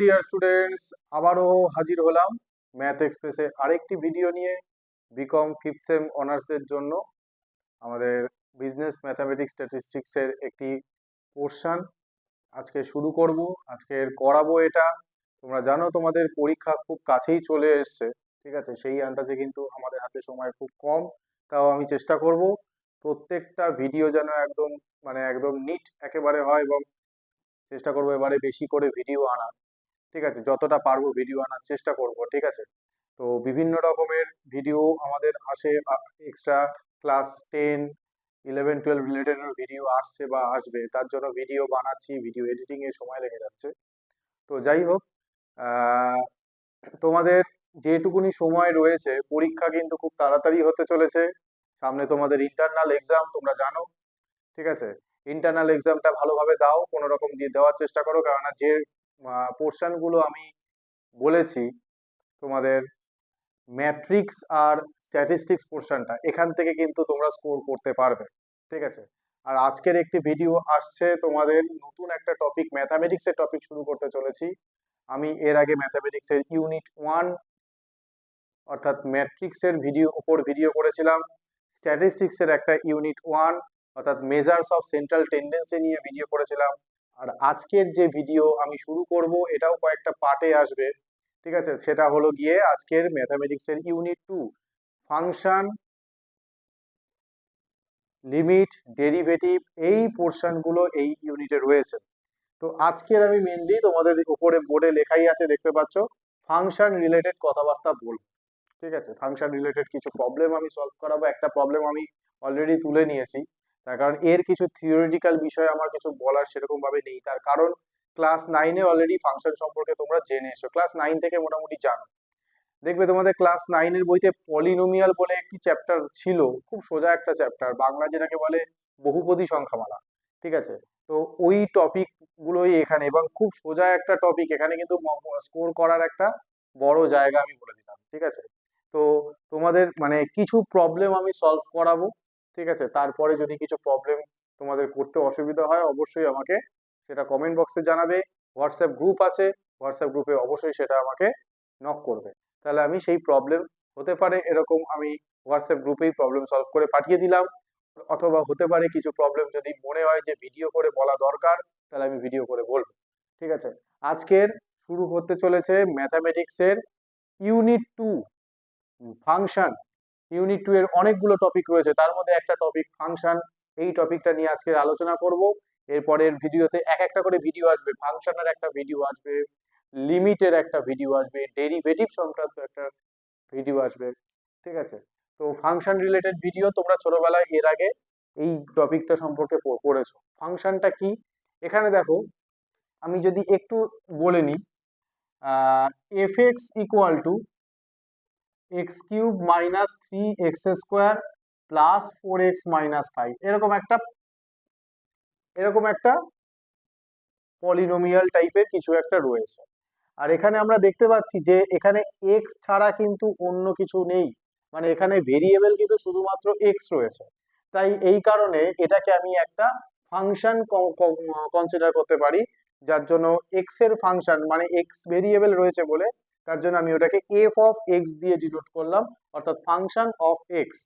Dear students, আবারও হাজির হলাম ম্যাথ এক্সপ্রেসে আরেকটি ভিডিও নিয়ে। বিকম ফিফথ সেম অনার্সদের জন্য আমাদের বিজনেস ম্যাথামেটিক্স স্ট্যাটিস্টিক্সের একটি পোর্শন আজকে শুরু করব। আজকের করাবো এটা। তোমরা জানো তোমাদের পরীক্ষা খুব কাছেই চলে এসছে, ঠিক আছে? সেই আন্দাজে কিন্তু আমাদের হাতে সময় খুব কম। তাও আমি চেষ্টা করব প্রত্যেকটা ভিডিও যেন একদম একদম নিট একেবারে হয়, এবং চেষ্টা করবো এবারে বেশি করে ভিডিও আনার। ঠিক আছে, যতটা পারবো ভিডিও আনার চেষ্টা করব, ঠিক আছে? তো বিভিন্ন রকমের ভিডিও আমাদের আসে, এক্সট্রা ক্লাস 10, 11, 12 রিলেটেড ভিডিও আসছে বা আসবে, তার জন্য ভিডিও বানাচ্ছি, ভিডিও এডিটিং এ সময় লেগে যাচ্ছে। তো যাই হোক, আহ, তোমাদের যেটুকুনি সময় রয়েছে, পরীক্ষা কিন্তু খুব তাড়াতাড়ি হতে চলেছে। সামনে তোমাদের ইন্টারনাল এক্সাম, তোমরা জানো, ঠিক আছে? ইন্টারনাল এক্সামটা ভালোভাবে দাও, কোনো রকম দিয়ে দেওয়ার চেষ্টা করো, কেননা যে পোর্শন গুলো আমি বলেছি তোমাদের ম্যাট্রিক্স আর স্ট্যাটিস্টিক্স পোর্শনটা, এখান থেকে কিন্তু তোমরা স্কোর করতে পারবে, ঠিক আছে? আর আজকের একটি ভিডিও আসছে তোমাদের নতুন একটা টপিক, ম্যাথামেটিক্সের টপিক শুরু করতে চলেছি। আমি এর আগে ম্যাথামেটিক্সের ইউনিট 1 অর্থাৎ ম্যাট্রিক্সের ভিডিও করেছিলাম। স্ট্যাটিস্টিক্সের একটা ইউনিট 1 অর্থাৎ মেজার্স অফ সেন্ট্রাল টেন্ডেন্সি নিয়ে ভিডিও করেছিলাম। আর আজকের যে ভিডিও আমি শুরু করব, এটাও কয়েকটা পার্টে আসবে, ঠিক আছে? সেটা হলো গিয়ে আজকের ম্যাথামেটিক্সের ইউনিট 2, ফাংশন, লিমিট, ডেরিভেটিভ, এই পোর্শনগুলো এই ইউনিটে রয়েছে। তো আজকের আমি মেনলি তোমাদের উপরে বোর্ডে লেখাই আছে, দেখতে পাচ্ছ, ফাংশন রিলেটেড কথাবার্তা বলবো, ঠিক আছে? ফাংশন রিলেটেড কিছু প্রবলেম আমি সলভ করাবো। একটা প্রবলেম আমি অলরেডি তুলে নিয়েছি, তার কারণ এর কিছু থিওরিটিক্যাল বিষয় আমার কিছু বলার সেরকম ভাবে নেই। তার কারণ ক্লাস 9-এ অলরেডি ফাংশন সম্পর্কে তোমরা জেনে এসো, ক্লাস 9 থেকে মোটামুটি জানো। দেখবে তোমাদের ক্লাস 9-এর বইতে পলিনোমিয়াল বলে একটি চ্যাপ্টার ছিল, খুব সোজা একটা চ্যাপ্টার, বাংলা যেটাকে বলে বহুপদী সংখ্যামালা, ঠিক আছে? তো ওই টপিক গুলোই এখানে, এবং খুব সোজা একটা টপিক, এখানে কিন্তু স্কোর করার একটা বড় জায়গা আমি বলে দিলাম, ঠিক আছে? তো তোমাদের কিছু প্রবলেম আমি সলভ করাবো, ঠিক আছে? তারপরে যদি কিছু প্রবলেম তোমাদের করতে অসুবিধা হয়, অবশ্যই আমাকে সেটা কমেন্ট বক্সে জানাবে। হোয়াটসঅ্যাপ গ্রুপ আছে, হোয়াটসঅ্যাপ গ্রুপে অবশ্যই সেটা আমাকে নক করবে। তাহলে আমি সেই প্রবলেম, হতে পারে এরকম আমি হোয়াটসঅ্যাপ গ্রুপেই প্রবলেম সলভ করে পাঠিয়ে দিলাম, অথবা হতে পারে কিছু প্রবলেম যদি মনে হয় যে ভিডিও করে বলা দরকার, তাহলে আমি ভিডিও করে বলবো, ঠিক আছে? আজকের শুরু হতে চলেছে ম্যাথামেটিক্সের ইউনিট 2, ফাংশন। ইউনিট 2 এর অনেকগুলো টপিক রয়েছে, তার মধ্যে একটা টপিক ফাংশন। এই টপিকটা নিয়ে আজকে আলোচনা করব। এরপরের ভিডিওতে এক একটা করে ভিডিও আসবে, ফাংশনের একটা ভিডিও আসবে, লিমিটের একটা ভিডিও আসবে, ডেরিভেটিভ সংক্রান্ত একটা ভিডিও আসবে, ঠিক আছে? তো ফাংশন রিলেটেড ভিডিও তোমরা ছোটবেলায় এর আগে এই টপিকটা সম্পর্কে পড়েছো। ফাংশনটা কি, এখানে দেখো, আমি যদি একটু বলে নিই, F x equal two x³ - 3x² + 4x - 5, এরকম একটা পলিনোমিয়াল টাইপের কিছু একটা রয়েছে। আর এখানে আমরা দেখতে পাচ্ছি যে এখানে এক্স ছাড়া কিন্তু অন্য কিছু নেই, এখানে ভেরিয়েবল কিন্তু শুধুমাত্র এক্স রয়েছে। তাই এই কারণে এটাকে আমি একটা ফাংশন কনসিডার করতে পারি, যার জন্য এক্স এর ফাংশন, এক্স ভেরিয়েবল রয়েছে বলে, তার জন্য আমি ওটাকে এফ অফ এক্স দিয়ে ডিনোট করলাম, অর্থাৎ ফাংশন অফ এক্স,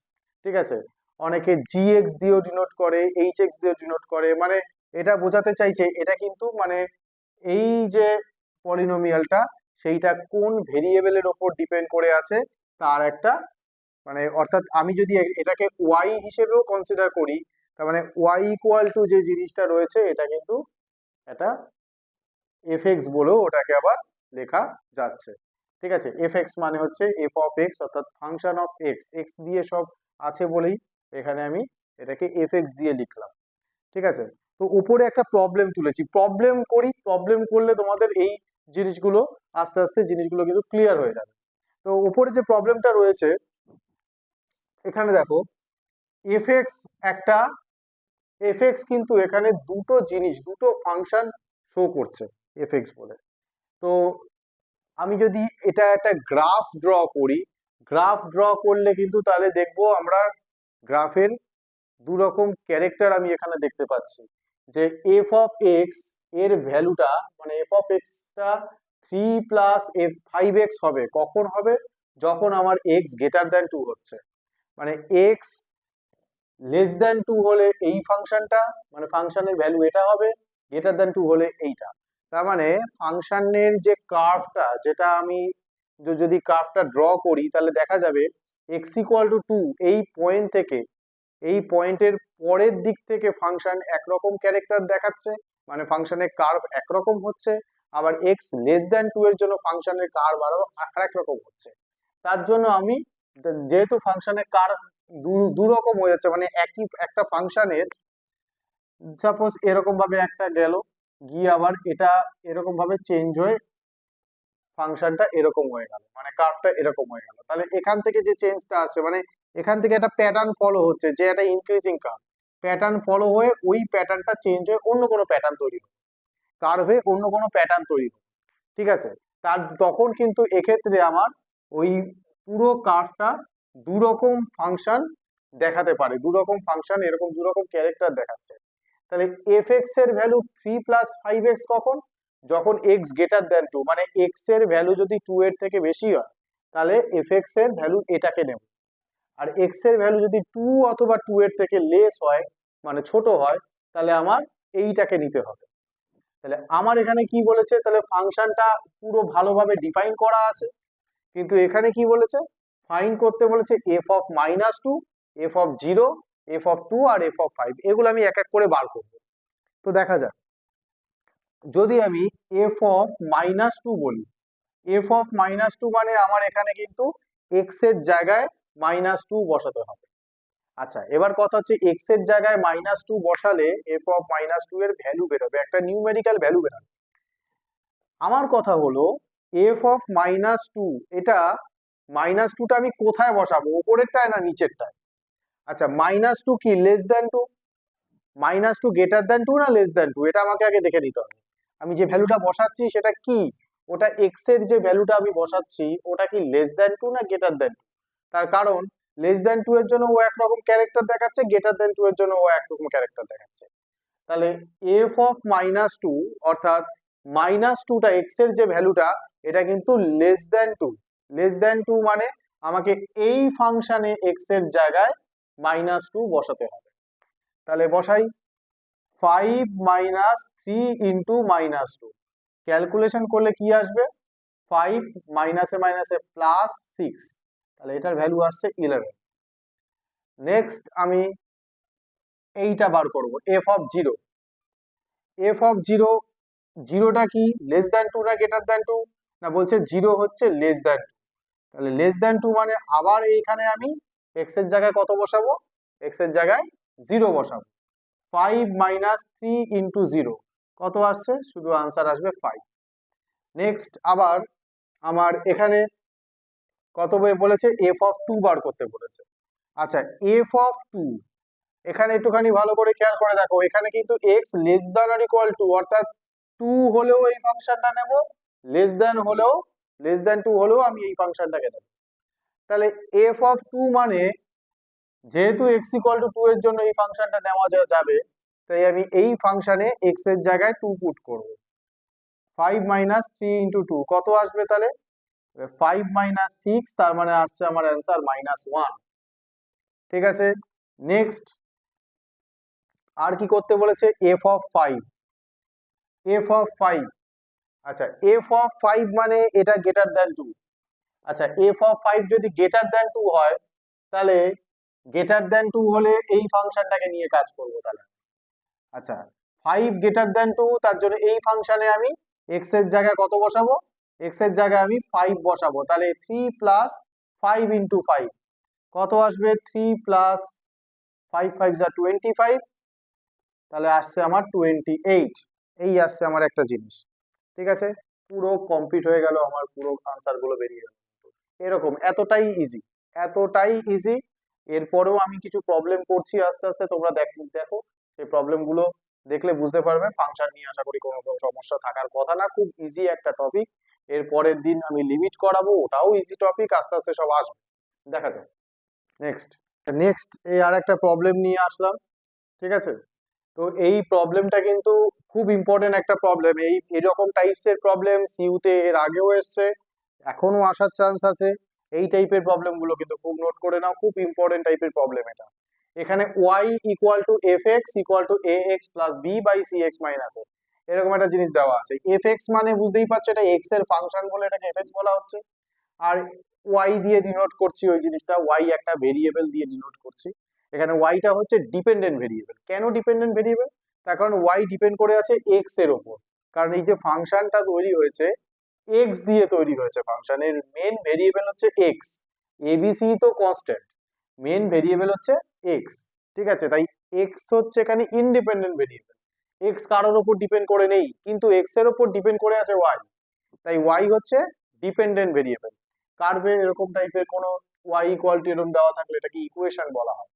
ঠিক আছে? অনেকে জি এক্স দিয়েও ডিনোট করে, এইচ এক্স দিয়েও ডিনোট করে, এটা বোঝাতে চাইছে এটা কিন্তু এই যে পলিনোমিয়ালটা, সেইটা কোন ভেরিয়েবলের ওপর ডিপেন্ড করে আছে, তার একটা, অর্থাৎ আমি যদি এটাকে ওয়াই হিসেবেও কনসিডার করি, তার ওয়াই ইকুয়াল টু যে জিনিসটা রয়েছে, এটা কিন্তু এটা এফ এক্স বলেও ওটাকে আবার লেখা যাচ্ছে, ঠিক আছে? এফ এক্স মানে হচ্ছে এফ অফ এক্স, অর্থাৎ ফাংশন অফ এক্স, এক্স দিয়ে সব আছে বলেই এখানে আমি এটাকে এফ এক্স দিয়ে লিখলাম, ঠিক আছে? তো উপরে একটা প্রবলেম তুলেছি, প্রবলেম করলে তোমাদের এই জিনিসগুলো আস্তে আস্তে জিনিসগুলো কিন্তু ক্লিয়ার হয়ে যাবে। তো উপরে যে প্রবলেমটা রয়েছে, এখানে দেখো, এফ এক্স একটা, এফ এক্স কিন্তু এখানে দুটো ফাংশন শো করছে এফ এক্স বলে। তো আমি যদি এটা একটা গ্রাফ ড্র করলে কিন্তু তাহলে দেখবো আমরা গ্রাফের দু রকম ক্যারেক্টার আমি এখানে দেখতে পাচ্ছি, যে এফ অফ এক্স এর ভ্যালুটা, এফ অফ এক্সটা 3+5x হবে, কখন হবে? যখন আমার x গ্রেটার দ্যান 2 হচ্ছে, মানে x লেস দ্যান 2 হলে এই ফাংশনটা, মানে ফাংশনের ভ্যালু এটা হবে, গ্রেটার দ্যান 2 হলে এইটা। তার মানে ফাংশনের যে কার্ভটা, যেটা আমি যদি কার্ভটা ড্র করি তাহলে দেখা যাবে x = 2 এই পয়েন্ট থেকে, এই পয়েন্টের পরের দিক থেকে ফাংশন একরকম ক্যারেক্টার দেখাচ্ছে, মানে ফাংশনের কার্ভ একরকম হচ্ছে, আবার x লেস দ্যান 2 এর জন্য ফাংশনের কার্ভ আরো আরেক রকম হচ্ছে। তার জন্য আমি, যেহেতু ফাংশনের কার্ভ দু রকম হয়ে যাচ্ছে, মানে একই একটা ফাংশনের সাপোজ এরকম ভাবে একটা গেল, গিয়ে আবার এটা এরকম ভাবে চেঞ্জ হয়ে ফাংশনটা এরকম হয়ে গেল, মানে কার্ভটা এরকম হয়ে গেল, তাহলে এখান থেকে যে চেঞ্জটা আসছে, মানে এখান থেকে একটা প্যাটার্ন ফলো হচ্ছে, যে একটা ইনক্রিজিং কার্ভ, প্যাটার্ন ফলো হয়ে ওই প্যাটার্নটা চেঞ্জ হয়ে অন্য কোনো প্যাটার্ন তৈরি হবে, কার্ভে অন্য কোনো প্যাটার্ন তৈরি হবে, ঠিক আছে? তার তখন কিন্তু এক্ষেত্রে আমার ওই পুরো কার্ভটা দু রকম ফাংশন দেখাতে পারে, দু রকম ফাংশন এরকম দু রকম ক্যারেক্টার দেখাচ্ছে। তাহলে fx এর ভ্যালু 3+5x কখন? যখন x গ্রেটার দ্যান 2, মানে x এর ভ্যালু যদি 2 এর থেকে বেশি হয় তাহলে fx এর ভ্যালু এটাকে নেব, আর x এর ভ্যালু যদি 2 অথবা 2 এর থেকে লেস হয়, মানে ছোট হয়, তাহলে আমার এইটাকে নিতে হবে। তাহলে আমার এখানে কি বলেছে, তাহলে ফাংশনটা পুরো ভালোভাবে ডিফাইন করা আছে, কিন্তু এখানে কি বলেছে, ফাইন্ড করতে বলেছে f(-2), f(0), f(2) আর f(5), এগুলো আমি এক এক করে বার করব। তো দেখা যাক, যদি আমি f(-2) বলি, f(-2) মানে আমার এখানে কিন্তু x এর জায়গায় -2 বসাতে হবে। আচ্ছা, এবার কথা হচ্ছে x এর জায়গায় -2 বসালে f(-2) এর ভ্যালু বেরোবে, একটা নিউমেরিক্যাল ভ্যালু বেরোবে। আমার কথা হলো f(-2), এটা -2টা আমি কোথায় বসাবো, উপরেরটায় না নিচেরটায়? আচ্ছা, -2 কি লেস দ্যান 2? -2 গ্রেটার দ্যান 2 না লেস দ্যান 2, এটা আমাকে আগে দেখে নিতে হবে। আমি যে ভ্যালুটা বসাচ্ছি সেটা কি, ওটা x এর যে ভ্যালুটা আমি বসাচ্ছি ওটা কি লেস দ্যান 2 না গ্রেটার দ্যান 2? তার কারণ লেস দ্যান 2 এর জন্য ও একরকম ক্যারেক্টার দেখাচ্ছে, গ্রেটার দ্যান 2 এর জন্য ও একরকম ক্যারেক্টার দেখাচ্ছে। তাহলে f(-2), অর্থাৎ -2টা x এর যে ভ্যালুটা, এটা কিন্তু লেস দ্যান 2। লেস দ্যান 2 মানে আমাকে এই ফাংশনে x এর জায়গায় -2 বসাতে হবে। তাহলে বসাই, 5 - 3 × -2, ক্যালকুলেশন করলে কি আসবে, 5 মাইনাসে মাইনাসে +6, তাহলে এটার ভ্যালু আসছে 11। নেক্সট আমি এইটা বার করব, f(0). f(0), জিরোটা কি লেস দ্যান 2 না গ্রেটার দ্যান 2? না, বলছে 0 হচ্ছে লেস দ্যান 2। তাহলে লেস দ্যান 2 মানে আবার এইখানে আমি x এর জায়গায় কত বসাবো, x এর জায়গায় 0 বসাবো। 5 - 3 × 0 কত আসছে, শুধু আনসার আসবে 5। নেক্সট আবার আমার এখানে কত বলেছে, f(2) বার করতে বলেছে। আচ্ছা, f(2), এখানে একটুখানি ভালো করে খেয়াল করে দেখো, এখানে কিন্তু x less than or equal to, অর্থাৎ 2 হলেও এই ফাংশনটা নেব, লেস দ্যান 2 হলেও আমি এই ফাংশনটাকে নেব। তাহলে f(2) মানে যেহেতু x = 2 এর জন্য এই ফাংশনটা নেওয়া যাবে, তাই আমি এই ফাংশনে x এর জায়গায় 2 পুট করব। 5 - 3 × 2 কত আসবে, তাহলে 5 - 6, তার মানে আসছে আমার অ্যান্সার -1। ঠিক আছে, নেক্সট আর কি করতে বলেছে, f(5). f(5), আচ্ছা f(5) মানে এটা গ্রেটার দ্যান 2। আচ্ছা, f(5) যদি গ্রেটার দ্যান 2 হয়, তাহলে গ্রেটার দ্যান 2 হলে এই ফাংশনটাকে নিয়ে কাজ করব তাহলে। আচ্ছা, 5 গ্রেটার দ্যান 2, তার জন্য এই ফাংশনে আমি x এর জায়গায় কত বসাবো, x এর জায়গায় আমি 5 বসাবো, তাহলে 3 + 5 × 5 কত আসবে, 3 + 5 × 5 = 25, তাহলে আসছে আমার 28। এই আসছে আমার একটা জিনিস। ঠিক আছে, পুরো কমপ্লিট হয়ে গেল, আমার পুরো আনসার গুলো বেরিয়ে গেল। এরকম এতটাই ইজি, এতটাই ইজি। এরপরেও আমি কিছু প্রবলেম করছি আস্তে আস্তে, তোমরা দেখো সেই প্রবলেম গুলো দেখলে বুঝতে পারবে। ফাংশন নিয়ে আশা করি কোনো সমস্যা থাকার কথা না, খুব ইজি একটা টপিক। এর পরের দিন আমি লিমিট করাবো, ওটাও ইজি টপিক, আস্তে আস্তে সব আসবে, দেখা যাক। নেক্সট এই আর একটা প্রবলেম নিয়ে আসলাম, ঠিক আছে? তো এই প্রবলেমটা কিন্তু খুব ইম্পর্টেন্ট একটা প্রবলেম। এরকম টাইপসের প্রবলেম সিইউতে এর আগেও এসছে, এখনো আসার চান্স আছে। এই টাইপের প্রবলেম গুলো কিন্তু খুব নোট করে নাও, খুব ইম্পর্টেন্ট টাইপের প্রবলেম এটা। এখানে y equal to f x equal to a x plus b by c x minus a, এরকম একটা জিনিস দেওয়া আছে। এফ এক্স মানে বুঝতেই পারছো এটা এক্স এর ফাংশন বলে এটাকে এফ এক্স বলা হচ্ছে, আর ওয়াই দিয়ে ডিনোট করছি ওই জিনিসটা, ওয়াই একটা ভেরিয়েবল দিয়ে ডিনোট করছি। এখানে ওয়াইটা হচ্ছে ডিপেন্ডেন্ট ভেরিয়েবল। কেন ডিপেন্ডেন্ট ভেরিয়েবল? তার কারণ ওয়াই ডিপেন্ড করে আছে এক্স এর ওপর, কারণ এই যে ফাংশনটা তৈরি হয়েছে এক্স দিয়ে তৈরি হয়েছে, ফাংশনের মেন ভেরিয়েবল হচ্ছে এক্স, এবিসি তো কনস্ট্যান্ট, মেন ভেরিয়েবল হচ্ছে এক্স। ঠিক আছে, তাই এক্স হচ্ছে এখানে ইন্ডিপেন্ডেন্ট ভেরিয়েবল, এক্স কারোর ওপর ডিপেন্ড করে নেই, কিন্তু এক্স এর ওপর ডিপেন্ড করে আছে ওয়াই, তাই ওয়াই হচ্ছে ডিপেন্ডেন্ট ভেরিয়েবল। কার্ভে এরকম টাইপের কোনো ওয়াই ইকুয়াল টু এরকম দেওয়া থাকলে এটাকে ইকুয়েশন বলা হয়।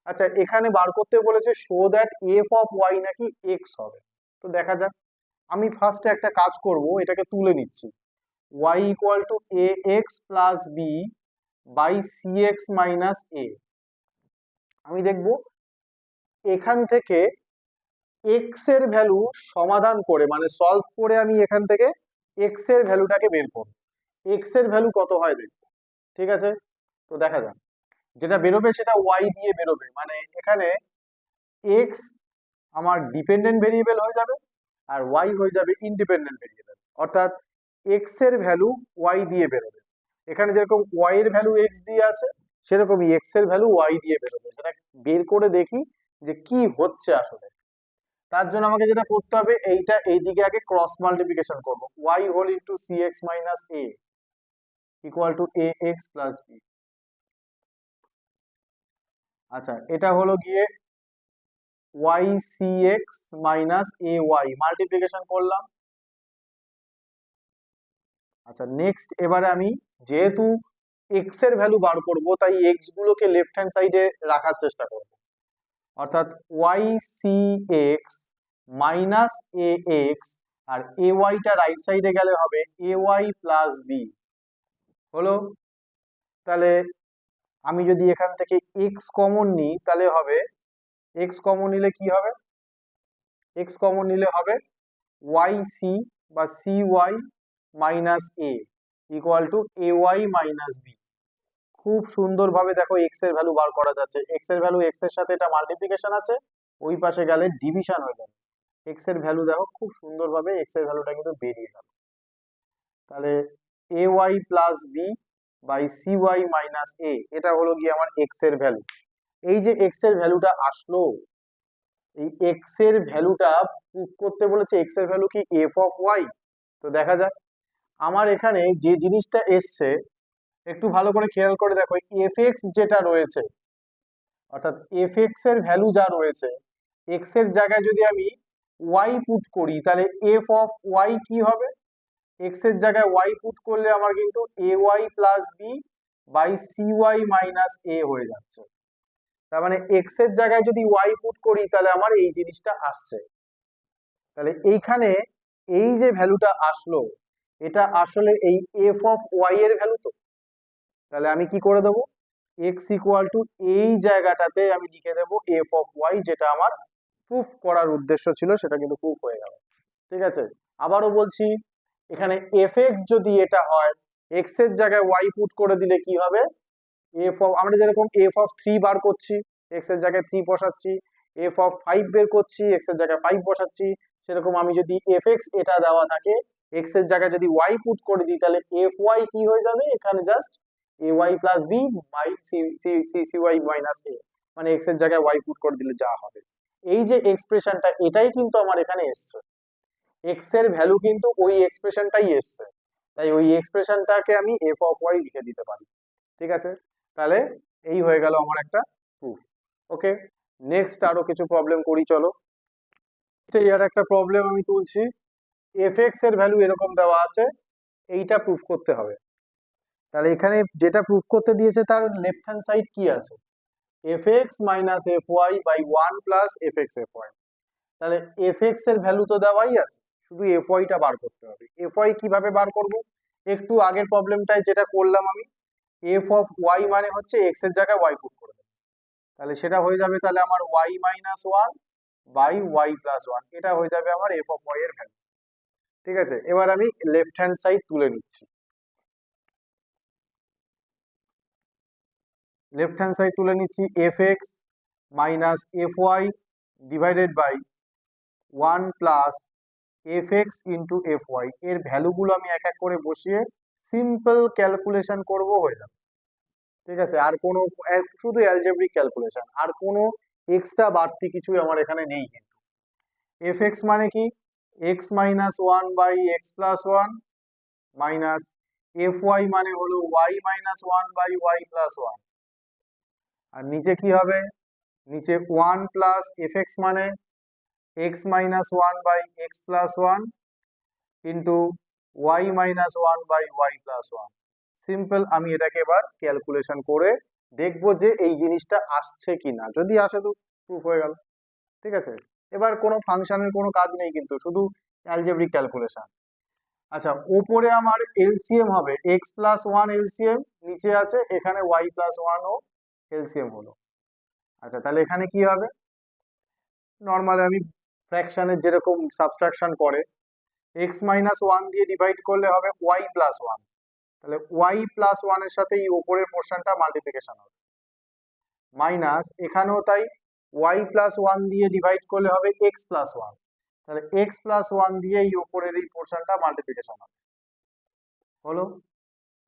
আচ্ছা, এখানে বার করতে বলেছে show that f of y নাকি এক্স হবে। তো দেখা যাক, আমি ফার্স্টে একটা কাজ করব, এটাকে তুলে নিচ্ছি, y equal to a x plus b by c x minus a. আমি দেখব এখান থেকে এক্স এর ভ্যালু সমাধান করে, মানে সলভ করে আমি এখান থেকে এক্স এর ভ্যালুটাকে বের করব, এক্স এর ভ্যালু কত হয় দেখবো। ঠিক আছে, তো দেখা যাক, যেটা বেরোবে সেটা ওয়াই দিয়ে বেরোবে, মানে এখানে এক্স আমার ডিপেন্ডেন্ট ভেরিয়েবল হয়ে যাবে আর ওয়াই হয়ে যাবে ইন্ডিপেন্ডেন্ট ভেরিয়েবল, অর্থাৎ এক্স এর ভ্যালু ওয়াই দিয়ে বেরোবে। এখানে যেরকম ওয়াই এর ভ্যালু এক্স দিয়ে আছে, সেরকমই এক্স এর ভ্যালু ওয়াই দিয়ে বেরোবে। সেটা বের করে দেখি যে কি হচ্ছে আসলে। তার জন্য আমাকে যেটা করতে হবে, এইটা এইদিকে আগে ক্রস মাল্টিপ্লিকেশন করবো, y whole into c x minus a equal to a x plus b. আচ্ছা, এটা হলো গিয়ে y c x minus a y, multiplication করলাম। আচ্ছা, নেক্সট এবারে আমি যেহেতু এক্স এর ভ্যালু বার করব, তাই এক্স গুলোকে লেফট হ্যান্ড সাইডে রাখার চেষ্টা করব, অর্থাৎ ওয়াই সি এক্স মাইনাস এ এক্স, আর এ ওয়াইটা রাইট সাইডে গেলে হবে এ ওয়াই প্লাস বি। হলো, তাহলে আমি যদি এখান থেকে এক্স কমন নিই তাহলে হবে, এক্স কমন নিলে কি হবে, এক্স কমন নিলে হবে ওয়াই সি বা c y minus a equal to a y minus b. খুব সুন্দরভাবে দেখো এক্স এর ভ্যালু বার করা যাচ্ছে, এক্স এর ভ্যালু এক্স এর সাথে এটা মাল্টিপ্লিকেশন আছে, ওই পাশে গেলে ডিভিশন হয়ে যাবে। এক্স এর ভ্যালু দেখো খুব সুন্দরভাবে এক্স এর ভ্যালুটা কিন্তু বেরিয়ে গেল। তাহলে a y plus b by c y minus a, এটা হলো গিয়ে আমার এক্স এর ভ্যালু। এই যে এক্স এর ভ্যালুটা আসলো, এই এক্স এর ভ্যালুটা প্রুফ করতে বলেছে এক্স এর ভ্যালু কি এফ অফ ওয়াই। তো দেখা যাক, আমার এখানে যে জিনিসটা এসছে একটু ভালো করে খেয়াল করে দেখো, এফ এক্স যেটা রয়েছে, অর্থাৎ এফ এক্স এর ভ্যালু যা রয়েছে, এক্স এর জায়গায় যদি আমি ওয়াই পুট করি তাহলে এফ অফ ওয়াই কি হবে, এক্স এর জায়গায় ওয়াই পুট করলে আমার কিন্তু a y plus b by c y minus a হয়ে যাচ্ছে। তার মানে এক্স এর জায়গায় যদি ওয়াই পুট করি তাহলে আমার এই জিনিসটা আসছে। তাহলে এইখানে এই যে ভ্যালুটা আসলো, এটা আসলে এই এফ অফ ওয়াই এর ভ্যালু। তো তাহলে আমি কি করে দেবো, এক্স ইকুয়াল টু এই জায়গাটাতে আমি লিখে দেবো এফ অফ ওয়াই, যেটা আমার প্রুফ করার উদ্দেশ্য ছিল, সেটা কিন্তু প্রুফ হয়ে গেল। ঠিক আছে, আবারও বলছি, এখানে এফ এক্স যদি এটা হয়, এক্স এর জায়গায় ওয়াই পুট করে দিলে কি হবে, এফ অফ, আমরা যেরকম এফ অফ 3 বার করছি, এক্স এর জায়গায় 3 বসাচ্ছি, এফ অফ 5 বের করছি, এক্স এর জায়গায় 5 বসাচ্ছি, সেরকম আমি যদি এফ এক্স এটা দেওয়া থাকে, এক্স এর জায়গায় যদি ওয়াই পুট করে দিই, তাহলে এফ ওয়াই কি হয়ে যাবে, এখানে just a y plus b by c y minus a, মানে এক্স এর জায়গায় ওয়াই পুট করে দিলে যা হবে। এই যে এক্সপ্রেশনটা, এটাই কিন্তু আমার এখানে এসছে, এক্স এর ভ্যালু কিন্তু ওই এক্সপ্রেশনটাই এসছে, তাই ওই এক্সপ্রেশনটাকে আমি এফ অফ ওয়াই লিখে দিতে পারি। ঠিক আছে, তাহলে এই হয়ে গেল আমার একটা প্রুফ। ওকে, নেক্সট আরো কিছু প্রবলেম করি, চলো। এর একটা প্রবলেম আমি তুলছি, এফ এক্স এর ভ্যালু এরকম দেওয়া আছে, এইটা প্রুফ করতে হবে। তাহলে এখানে যেটা প্রুফ করতে দিয়েছে তার লেফট হ্যান্ড সাইড কি আছে, f x minus f y by 1 plus f x f y. তাহলে এফ এক্স এর ভ্যালু তো দেওয়াই আছে, শুধু এফ ওয়াইটা বার করতে হবে। এফ ওয়াই কিভাবে বার করব, একটু আগের প্রবলেমটায় যেটা করলাম আমি, এফ অফ ওয়াই মানে হচ্ছে এক্স এর জায়গায় ওয়াই পুট করে দেবো, তাহলে সেটা হয়ে যাবে, তাহলে আমার y minus 1 by y plus one, এটা হয়ে যাবে আমার এফ অফ ওয়াই এর ভ্যালু। ঠিক আছে, এবার আমি লেফট হ্যান্ড সাইড তুলে নিচ্ছি। লেফট হ্যান্ড সাইড তুলে নিচ্ছি, f x minus f y divided by one plus f x into f y, এর ভ্যালুগুলো আমি এক এক করে বসিয়ে সিম্পল ক্যালকুলেশন করব, হয়ে যাবে। ঠিক আছে, আর কোনো শুধু অ্যালজেব্রিক ক্যালকুলেশন, আর কোনো এক্সট্রা বাড়তি কিছুই আমার এখানে নেই। কিন্তু এফ এক্স মানে কি, x minus one by x plus one minus f y মানে হলো y minus one by y plus one, আর নিচে কি হবে, নিচে ওয়ান প্লাস এফ এক্স মানে x minus one by x plus one into y minus one by y plus one. Simple, আমি এটাকে এবার ক্যালকুলেশন করে দেখবো যে এই জিনিসটা আসছে কিনা, যদি আসে তো প্রুফ হয়ে গেল। ঠিক আছে, এবার কোনো ফাংশনের কোনো কাজ নেই, কিন্তু শুধু অ্যালজেব্রিক ক্যালকুলেশন। আচ্ছা, ওপরে আমার এলসিএম হবে এক্স প্লাস ওয়ান এলসিএম, নিচে আছে এখানে ওয়াই প্লাস ওয়ান ও এলসিএম হলো। আচ্ছা, তাহলে এখানে কি হবে, নর্মাল আমি ফ্র্যাকশনের যেরকম সাবট্রাকশন করে এক্স মাইনাস ওয়ান দিয়ে ডিভাইড করলে হবে ওয়াই প্লাস ওয়ান, তাহলে ওয়াই প্লাস ওয়ানের সাথে এই ওপরের পোর্শনটা মাল্টিপ্লিকেশন হবে, মাইনাস এখানেও তাই ওয়াই প্লাস ওয়ান দিয়ে ডিভাইড করলে হবে এক্স প্লাস ওয়ান, তাহলে এক্স প্লাস ওয়ান দিয়ে এই ওপরের এই পোর্শনটা মাল্টিপ্লিকেশন হবে, হলো।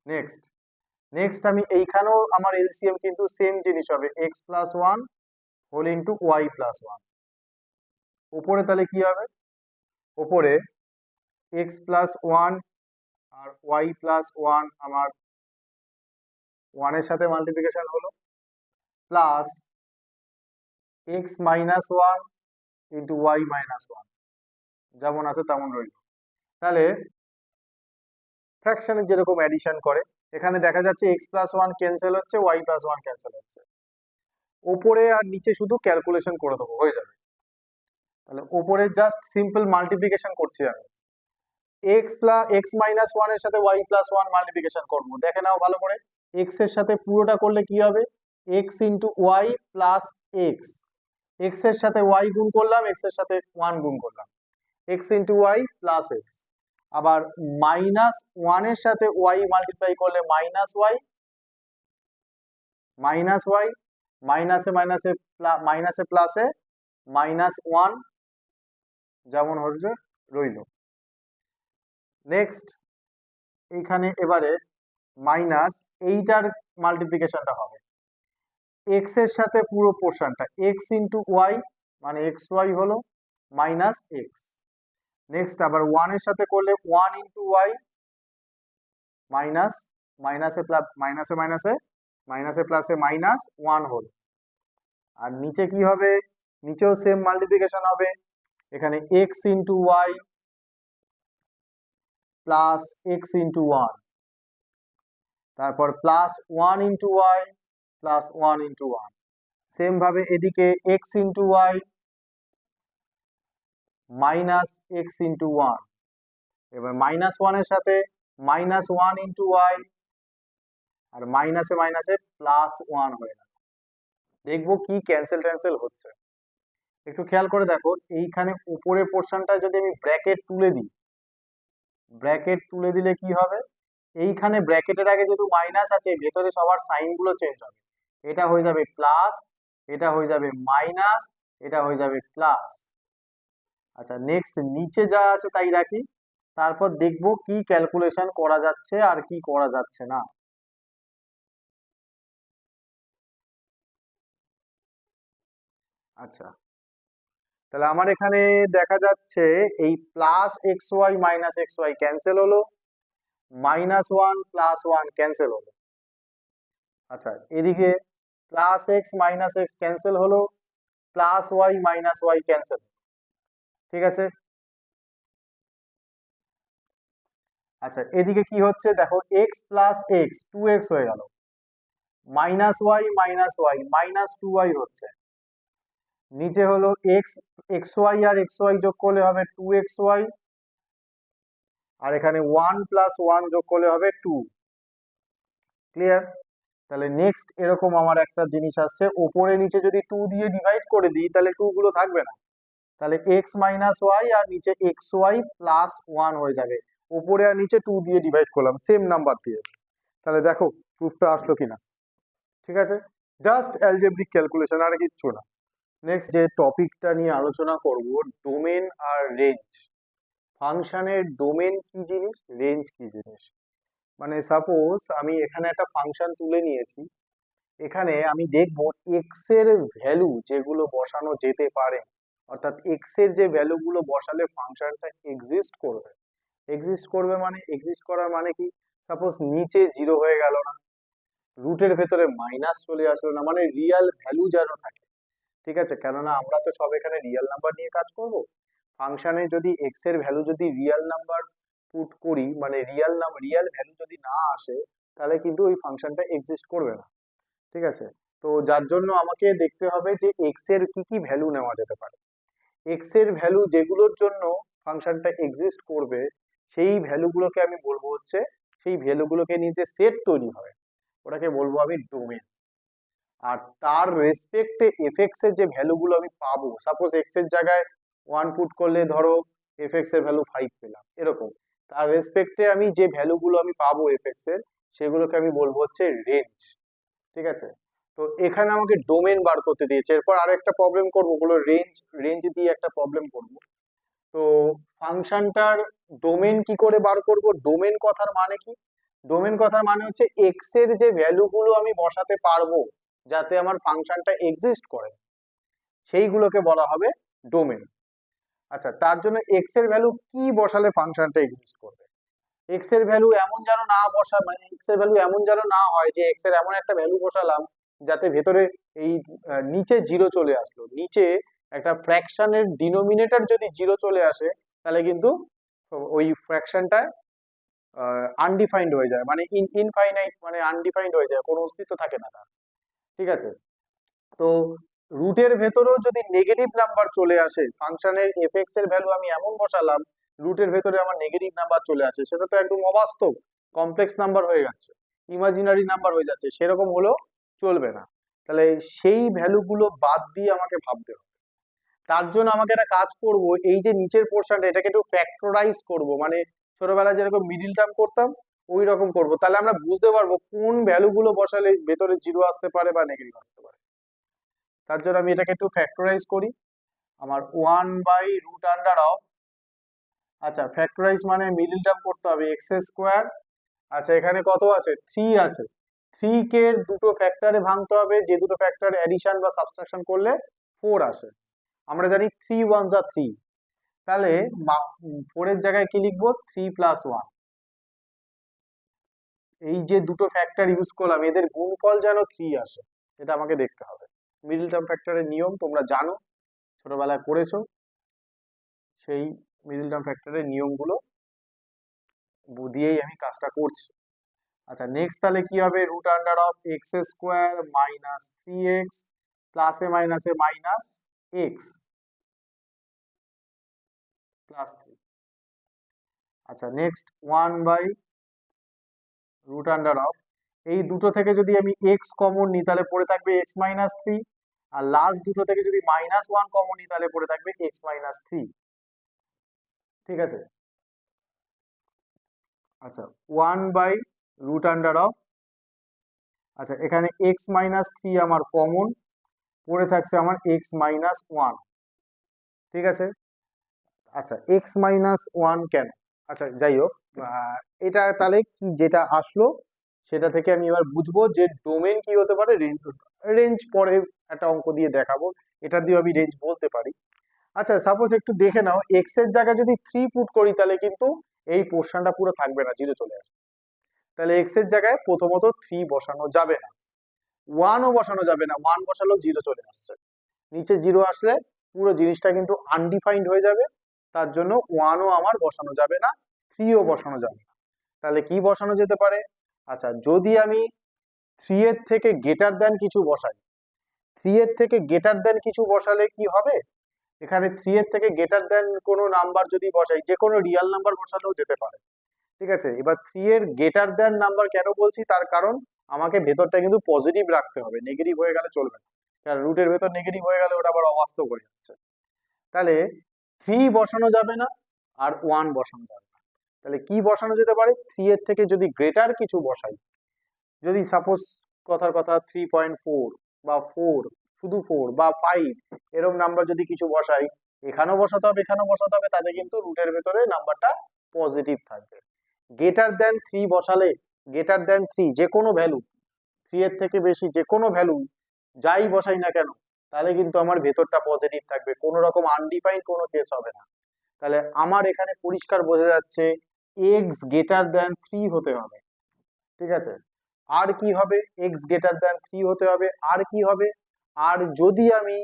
নেক্সট নেক্সট আমি এইখানেও আমার এলসিএম কিন্তু সেম জিনিস হবে x plus one whole into y plus one. ওপরে তাহলে কি হবে, ওপরে এক্স প্লাস ওয়ান আর ওয়াই প্লাস ওয়ান আমার ওয়ানের সাথে মাল্টিপ্লিকেশন হলো, plus x minus one into y minus one, যেমন আছে তেমন রইল। তাহলে ফ্র্যাকশনের যেরকম অ্যাডিশন করে, এখানে দেখা যাচ্ছে এক্স প্লাস ওয়ান ক্যান্সেল হচ্ছে, ওয়াই প্লাস ওয়ান ক্যান্সেল হচ্ছে, ওপরে আর নিচে শুধু ক্যালকুলেশন করে দেবো, হয়ে যাবে। তাহলে ওপরে জাস্ট সিম্পল মাল্টিপ্লিকেশন করছি আমি, এক্স মাইনাস ওয়ান এর সাথে ওয়াই প্লাস ওয়ান মাল্টিপ্লিকেশন করবো, দেখে নাও ভালো করে। এক্স এর সাথে পুরোটা করলে কি হবে, x into y plus x, x এর সাথে ওয়াই গুণ করলাম, এক্স এর সাথে ওয়ান গুণ করলাম, x into y plus x, আবার মাইনাস ওয়ানের সাথে ওয়াই মাল্টিপ্লাই করলে মাইনাস ওয়াই, মাইনাস ওয়াই, মাইনাসে মাইনাসে মাইনাসে প্লাসে মাইনাস ওয়ান, যেমন হচ্ছে রইল। নেক্সট এইখানে এবারে মাইনাস এইটার মাল্টিপ্লিকেশনটা হবে এক্স এর সাথে পুরো পোর্শনটা, এক্স ইন্টু ওয়াই মানে এক্স ওয়াই হলো মাইনাস এক্স। নেক্সট আবার ওয়ানের সাথে করলে ওয়ান ইন্টু ওয়াই মাইনাস, মাইনাসে প্লাস মাইনাসে মাইনাসে মাইনাসে প্লাসে মাইনাস ওয়ান হলো, আর নিচে কি হবে, নিচেও সেম মাল্টিপ্লিকেশন হবে, এখানে x into y plus x into one, তারপর plus one into y plus one into one, same ভাবে এদিকে x into y minus x into one, এবার মাইনাস ওয়ানের সাথে মাইনাস ওয়ান ইন্টু ওয়াই, আর মাইনাসে মাইনাসে প্লাস ওয়ান হয়ে গেল। দেখবো কি ক্যান্সেল ট্যান্সেল হচ্ছে, একটু খেয়াল করে দেখো, এইখানে উপরের পোর্শনটা যদি আমি ব্র্যাকেট তুলে দিই, ব্র্যাকেট তুলে দিলে কি হবে, এইখানে ব্র্যাকেটের আগে যেহেতু মাইনাস আছে, ভেতরে সবার সাইন গুলো চেঞ্জ হবে, এটা হয়ে যাবে প্লাস, এটা হয়ে যাবে মাইনাস, এটা হয়ে যাবে প্লাস। আচ্ছা, নেক্সট নিচে যা আছে তাই রাখি, তারপর দেখবো কি ক্যালকুলেশন করা যাচ্ছে আর কি করা যাচ্ছে না। আচ্ছা, তাহলে আমার এখানে দেখা যাচ্ছে এই plus x y minus x y cancel হলো, minus one plus one cancel হলো। আচ্ছা, এদিকে plus x minus x cancel হলো, plus y minus y cancel, ঠিক আছে। আচ্ছা, এদিকে কি হচ্ছে দেখো, x plus x two x হয়ে গেল, minus y minus two y হচ্ছে, নিচে হলো এক্স এক্স ওয়াই আর এক্স ওয়াই যোগ করলে হবে টু এক্স ওয়াই, আর এখানে ওয়ান প্লাস ওয়ান যোগ করলে হবে টু। ক্লিয়ার? তাহলে নেক্সট এরকম আমার একটা জিনিস আসছে, ওপরে নিচে যদি টু দিয়ে ডিভাইড করে দিই তাহলে টু গুলো থাকবে না, তাহলে এক্স মাইনাস ওয়াই আর নিচে এক্স ওয়াই প্লাস ওয়ান হয়ে যাবে, উপরে আর নিচে 2 দিয়ে ডিভাইড করলাম সেম নাম্বার দিয়ে। তাহলে দেখো প্রুফটা আসলো কিনা। ঠিক আছে, জাস্ট অ্যালজেব্রিক ক্যালকুলেশন, আর কিচ্ছু না। নেক্সট যে টপিকটা নিয়ে আলোচনা করব, ডোমেন আর রেঞ্জ। ফাংশনের ডোমেন কি জিনিস, রেঞ্জ কি জিনিস। মানে সাপোজ আমি এখানে একটা ফাংশন তুলে নিয়েছি, এখানে আমি দেখব এক্স এর ভ্যালু যেগুলো বসানো যেতে পারে, অর্থাৎ এক্স এর যে ভ্যালুগুলো বসালে ফাংশনটা এক্সিস্ট করবে। এক্সিস্ট করবে মানে, এক্সিস্ট করার মানে কি, সাপোজ নিচে 0 হয়ে গেল না, রুটের ভেতরে মাইনাস চলে আসলো না, মানে রিয়াল ভ্যালু যেন থাকে। ঠিক আছে, কেননা আমরা তো সব এখানে রিয়াল নাম্বার নিয়ে কাজ করব। ফাংশনে যদি এক্স এর ভ্যালু যদি রিয়াল নাম্বার পুট করি, মানে রিয়াল ভ্যালু যদি না আসে, তাহলে কিন্তু ওই ফাংশনটা এক্সিস্ট করবে না। ঠিক আছে, তো যার জন্য আমাকে দেখতে হবে যে এক্স এর কি কি ভ্যালু নেওয়া যেতে পারে। এক্স এর ভ্যালু যেগুলোর জন্য ফাংশনটা এক্সিস্ট করবে, সেই ভ্যালুগুলোকে আমি বলবো হচ্ছে, সেই ভ্যালুগুলোকে নিয়ে যে সেট তৈরি হয় ওটাকে বলবো আমি ডোমেন। আর তার রেসপেক্টে এফএক্স এর যে ভ্যালুগুলো আমি পাবো, সাপোজ এক্স এর জায়গায় 1 পুট করলে ধরো এফএক্স এর ভ্যালু 5 পেলাম, এরকম তার রেসপেক্টে আমি যে ভ্যালুগুলো আমি পাবো এফএক্স এর, সেগুলোকে আমি বলবো হচ্ছে রেঞ্জ। ঠিক আছে, তো এখানে আমাকে ডোমেন বার করতে দিয়েছে, এরপর আরো একটা প্রবলেম করবো, ওগুলো রেঞ্জ রেঞ্জ দিয়ে একটা প্রবলেম করব। তো ফাংশনটার ডোমেন কি করে বার করব, ডোমেন কথার মানে কি, ডোমেন কথার মানে হচ্ছে এক্স এর যে ভ্যালুগুলো আমি বসাতে পারবো যাতে আমার ফাংশনটা এক্সিস্ট করে, সেইগুলোকে বলা হবে ডোমেন। আচ্ছা, তার জন্য এক্স এর ভ্যালু কি বসালে ফাংশনটা এক্সিস্ট করবে। এক্স এর ভ্যালু এমন যেন না বসা, মানে এক্স এর ভ্যালু এমন যেন না হয় যে এক্স এর এমন একটা ভ্যালু বসালাম যাতে ভেতরে এই নিচে 0 চলে আসলো, নিচে একটা ফ্র্যাকশনের ডিনোমিনেটর যদি 0 চলে আসে, তাহলে কিন্তু ওই ফ্র্যাকশনটা আনডিফাইন্ড হয়ে যায়, মানে ইনফাইনাইট, মানে আনডিফাইন্ড হয়ে যায়, কোনো অস্তিত্ব থাকে না তার। ঠিক আছে, তো রুটের ভেতরেও যদি নেগেটিভ নাম্বার চলে আসে, ফাংশনের এফএক্স এর ভ্যালু আমি এমন বসালাম রুটের ভেতরে আমার নেগেটিভ নাম্বার চলে আসে, সেটা তো একদম অবাস্তব, কমপ্লেক্স নাম্বার হয়ে যাচ্ছে, ইমাজিনারি নাম্বার হয়ে যাচ্ছে, সেরকম হলেও চলবে না। তাহলে সেই ভ্যালুগুলো বাদ দিয়ে আমাকে ভাবতে হবে। তার জন্য আমাকে একটা কাজ করব, এই যে নিচের পোর্শনটা এটাকে একটু ফ্যাক্টরাইজ করব, মানে ছোটবেলায় যেরকম মিডিল টার্ম করতাম ওই রকম করবো, তাহলে আমরা বুঝতে পারবো কোন ভ্যালুগুলো বসালে ভেতরে 0 আসতে পারে বা নেগেটিভ আসতে পারে। তার জন্য আমি এটাকে একটু ফ্যাক্টরাইজ করি, আমার 1/√অফ, আচ্ছা ফ্যাক্টরাইজ মানে মিডল টার্ম করতে হবে, এক্স স্কোয়ার, আচ্ছা এখানে কত আছে 3 আছে, 3 কে দুটো ফ্যাক্টরে ভাঙতে হবে, যে দুটো ফ্যাক্টর অ্যাডিশন বা সাবট্রাকশন করলে 4 আসে, আমরা জানি 3 1 যা 3, তাহলে 4 এর জায়গায় কি লিখবো 3 + 1। এই যে দুটো ফ্যাক্টর ইউজ করলাম এদের গুণফল যেন 3 আসে, এটা আমাকে দেখতে হবে। মিডল টার্ম ফ্যাক্টরের নিয়ম তোমরা জানো, ছোটবেলায় করেছো, সেই মিডল টার্ম ফ্যাক্টরের নিয়মগুলো দিয়েই আমি কাজটা করছি। আচ্ছা নেক্সট তাহলে কি হবে, √(x² - 3x প্লাসে মাইনাসে -x +3। আচ্ছা নেক্সট 1/√, এই দুটো থেকে যদি আমি x কমন নিই তাহলে পড়ে থাকবে x - 3, আর লাস্ট দুটো থেকে যদি -1 কমন নিই তাহলে পড়ে থাকবে x - 3। ঠিক আছে, আচ্ছা 1/√, আচ্ছা এখানে x - 3 আমার কমন, পড়ে থাকছে আমার x - 1। ঠিক আছে, আচ্ছা x - 1 কেন, আচ্ছা যাই হোক, এটা তাহলে কি যেটা আসলো সেটা থেকে আমি এবার বুঝবো যে ডোমেন কি হতে পারে, রেঞ্জ। রেঞ্জ পরে একটা অঙ্ক দিয়ে দেখাবো, এটা দিয়ে আমি রেঞ্জ বলতে পারি। আচ্ছা সাপোজ একটু দেখে নাও, এক্স এর জায়গায় যদি 3 পুট করি তাহলে কিন্তু এই পোর্শনটা পুরো থাকবে না, 0 চলে আসবে। তাহলে এক্স এর জায়গায় প্রথমত 3 বসানো যাবে না, 1ও বসানো যাবে না, 1 বসালেও 0 চলে আসছে, নিচে 0 আসলে পুরো জিনিসটা কিন্তু আনডিফাইন্ড হয়ে যাবে। তার জন্য 1ও আমার বসানো যাবে না, 3ও বসানো যাবে না। তাহলে কি বসানো যেতে পারে, আচ্ছা যদি আমি 3 এর থেকে গ্রেটার দেন কিছু বসাই, 3 এর থেকে গ্রেটার দেন কিছু বসালে কি হবে, এখানে 3 এর থেকে গ্রেটার দেন কোনো নাম্বার যদি বসাই, যে কোনো রিয়াল নাম্বার বসালেও যেতে পারে। ঠিক আছে, এবার 3 এর গ্রেটার দেন নাম্বার কেন বলছি, তার কারণ আমাকে ভেতরটা কিন্তু পজিটিভ রাখতে হবে, নেগেটিভ হয়ে গেলে চলবে না, কারণ রুটের ভেতর নেগেটিভ হয়ে গেলে ওটা আবার অবাস্তব হয়ে যাচ্ছে। তাহলে 3 বসানো যাবে না আর 1 বসানো যাবে না। তাহলে কি বসানো যেতে পারে? 3 এর থেকে যদি গ্রেটার কিছু বসাই, যদি সাপোজ কথার কথা 3.4 বা 4, শুধু 4 বা 5 এরকম নাম্বার যদি কিছু বসাই, এখানেও বসাতে হবে এখানেও বসাতে হবে, তাতে কিন্তু রুটের ভেতরে নাম্বারটা পজিটিভ থাকবে। গ্রেটার দেন 3 বসালে, গ্রেটার দেন 3 যে কোনো ভ্যালু, 3 এর থেকে বেশি যে কোনো ভ্যালু যাই বসাই না কেন, তাহলে কিন্তু আমার ভেতরটা পজিটিভ থাকবে, কোনো রকম আনডিফাইন্ড কোনো কেস হবে না। তাহলে আমার এখানে পরিষ্কার বোঝা যাচ্ছে এক্স গ্রেটার দেন 3 হতে হবে। ঠিক আছে, আর কি হবে? এক্স গ্রেটার দেন 3 হতে হবে। আর কি হবে? আর যদি আমি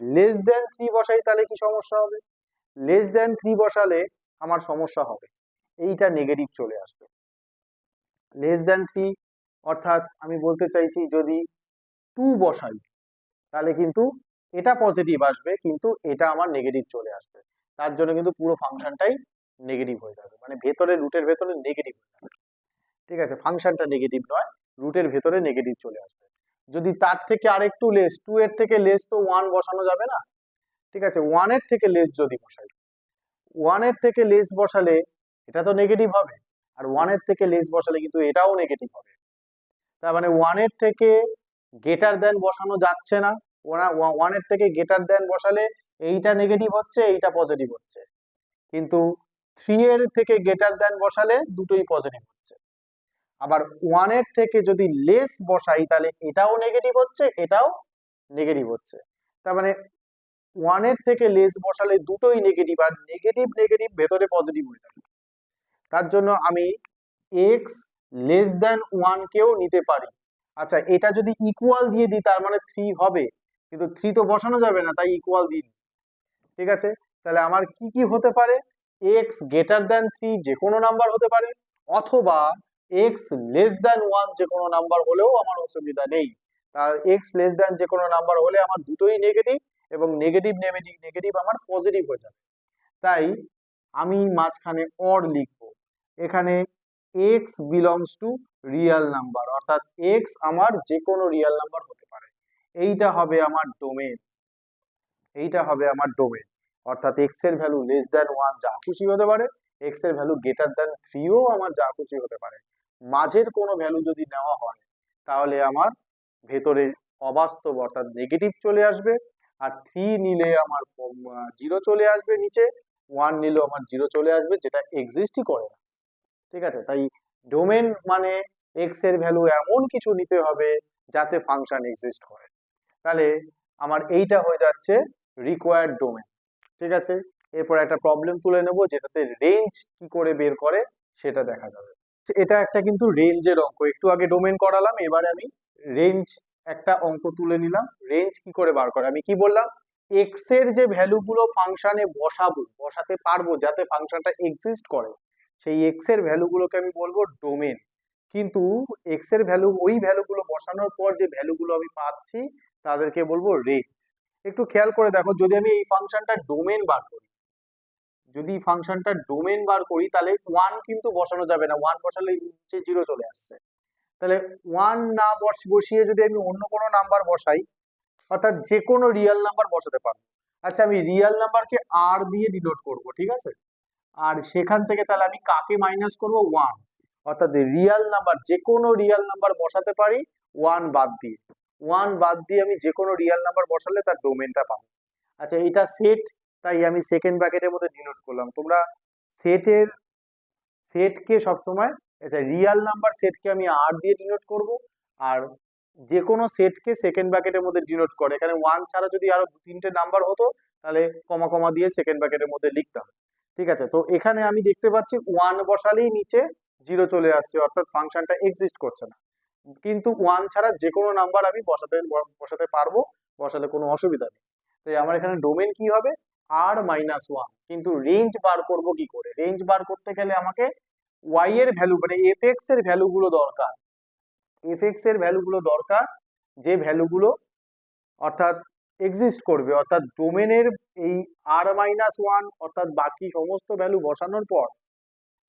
লেস দেন 3 বসাই তাহলে কি সমস্যা হবে? লেস দেন 3 বসালে আমার সমস্যা হবে, এইটা নেগেটিভ চলে আসবে। লেস দেন 3 অর্থাৎ আমি বলতে চাইছি যদি 2 বসাই তাহলে কিন্তু এটা পজিটিভ আসবে, কিন্তু এটা আমার নেগেটিভ চলে আসবে। তার জন্য কিন্তু পুরো ফাংশনটাই নেগেটিভ হয়ে যাবে, মানে ভেতরে রুটের ভেতরে নেগেটিভ হয়ে যাবে। ঠিক আছে, ফাংশনটা নেগেটিভ নয়, রুটের ভেতরে নেগেটিভ চলে আসবে। যদি তার থেকে আরেকটু লেস, 2 এর থেকে লেস তো 1 বসানো যাবে না। ঠিক আছে, 1 এর থেকে লেস যদি বসাই, 1 এর থেকে লেস বসালে এটা তো নেগেটিভ হবে, আর 1 এর থেকে লেস বসালে কিন্তু এটাও নেগেটিভ হবে। তার মানে 1 এর থেকে গ্রেটার দেন বসানো যাচ্ছে না। 1 এর থেকে গ্রেটার দেন বসালে এইটা নেগেটিভ হচ্ছে, এইটা পজিটিভ হচ্ছে, কিন্তু 3 এর থেকে গ্রেটার দেন বসালে দুটোই পজিটিভ হচ্ছে। আবার 1 এর থেকে যদি লেস বসাই তাহলে এটাও নেগেটিভ হচ্ছে, এটাও নেগেটিভ হচ্ছে। তার মানে 1 এর থেকে লেস বসালে দুটোই নেগেটিভ, আর নেগেটিভ নেগেটিভ ভেতরে পজিটিভ হয়ে যাবে। তার জন্য আমি x লেস দেন 1 কেও নিতে পারি। আচ্ছা, এটা যদি ইকুয়াল দিয়ে দিই তার মানে 3 হবে, কিন্তু 3 তো বসানো যাবে না, তাই ইকুয়াল দিই। ঠিক আছে, তাহলে আমার কি কি হতে পারে? x গ্রেটার দেন 3 যে কোনো নাম্বার হতে পারে, অথবা x লেস দেন 1 যে কোনো নাম্বার হলেও আমার অসুবিধা নেই। তার x লেস দেন যে কোনো নাম্বার হলে আমার দুটোই নেগেটিভ, এবং নেগেটিভ নেগেটিভ নেগেটিভ আমার পজিটিভ হয়ে যাবে। তাই আমি মাঝখানে অর লিখবো। এখানে x belongs to real number, অর্থাৎ x আমার যে কোনো রিয়েল নাম্বার হতে পারে, এইটা হবে আমার ডোমেন। এইটা হবে আমার ডোমেন, অর্থাৎ x এর ভ্যালু লেস দেন 1 যা খুশি হতে পারে, x এর ভ্যালু গ্রেটার দেন 3 ও আমার যা খুশি হতে পারে। মাঝের কোনো ভ্যালু যদি নেওয়া হয় তাহলে আমার ভেতরে অবাস্তব অর্থাৎ নেগেটিভ চলে আসবে, আর 3 নিলে আমার 0 চলে আসবে নিচে, 1 নিলেও আমার 0 চলে আসবে, যেটা এক্সিস্টই করে না। ঠিক আছে, তাই ডোমেন মানে x এর ভ্যালু এমন কিছু নিতে হবে যাতে ফাংশন এক্সিস্ট করে। তাহলে আমার এইটা হয়ে যাচ্ছে রিকোয়ার্ড ডোমেন। ঠিক আছে, এরপর একটা প্রবলেম তুলে নেব যেটাতে রেঞ্জ কি করে বের করে সেটা দেখা যাবে। এটা একটা কিন্তু রেঞ্জের অঙ্ক, একটু আগে ডোমেন করালাম, এবারে আমি রেঞ্জ একটা অঙ্ক তুলে নিলাম। রেঞ্জ কি করে বার করে? আমি কি বললাম, এক্স এর যে ভ্যালুগুলো ফাংশনে বসাতে পারবো যাতে ফাংশনটা এক্সিস্ট করে, সেই এক্স এর ভ্যালুগুলোকে আমি বলবো ডোমেন। কিন্তু এক্স এর ভ্যালু, ওই ভ্যালুগুলো বসানোর পর যে ভ্যালুগুলো আমি পাচ্ছি তাদেরকে বলবো রেঞ্জ। একটু খেয়াল করে দেখো, যদি আমি এই ফাংশনটা ডোমেন বার করি, যদি ফাংশনটা ডোমেন বার করি তাহলে 1 কিন্তু বসানো যাবে না, 1 বসালে নিচে 0 চলে আসছে। তাহলে 1 না বসিয়ে যদি আমি অন্য কোনো নাম্বার বসাই, অর্থাৎ যে কোনো রিয়েল নাম্বার বসাতে পারবো। আচ্ছা, আমি রিয়েল নাম্বারকে আর দিয়ে ডিনোট করব, ঠিক আছে, আর সেখান থেকে তাহলে আমি কাকে মাইনাস করব? 1, অর্থাৎ রিয়েল নাম্বার, যে কোনো রিয়েল নাম্বার বসাতে পারি 1 বাদ দিয়ে। 1 বাদ দিয়ে আমি যে কোনো রিয়েল নাম্বার বসালে তার ডোমেনটা পাবো। আচ্ছা, এটা সেট, তাই আমি সেকেন্ড ব্র্যাকেটের মধ্যে ডিনোট করলাম। তোমরা সেটকে সবসময়, আচ্ছা রিয়েল নাম্বার সেটকে আমি আর দিয়ে ডিনোট করব, আর যে কোনো সেটকে সেকেন্ড ব্র্যাকেটের মধ্যে ডিনোট করে। এখানে 1 ছাড়া যদি আরো 2-3টে নাম্বার হতো তাহলে কমা কমা দিয়ে সেকেন্ড ব্র্যাকেটের মধ্যে লিখতাম। ঠিক আছে, তো এখানে আমি দেখতে পাচ্ছি 1 বসালেই নিচে 0 চলে আসছে, অর্থাৎ ফাংশনটা এক্সিস্ট করছে না। কিন্তু 1 ছাড়া যে কোনো নাম্বার আমি বসাতে পারবো, বসালে কোনো অসুবিধা নেই। তাই আমার এখানে ডোমেন কি হবে? r-1। কিন্তু রেঞ্জ বার করব কি করে? রেঞ্জ বার করতে গেলে আমাকে y এর ভ্যালু মানে fx এর ভ্যালুগুলো দরকার। fx এর ভ্যালুগুলো দরকার, যে ভ্যালুগুলো অর্থাৎ এক্সিস্ট করবে, অর্থাৎ ডোমেনের এই r-1 অর্থাৎ বাকি সমস্ত ভ্যালু বসানোর পর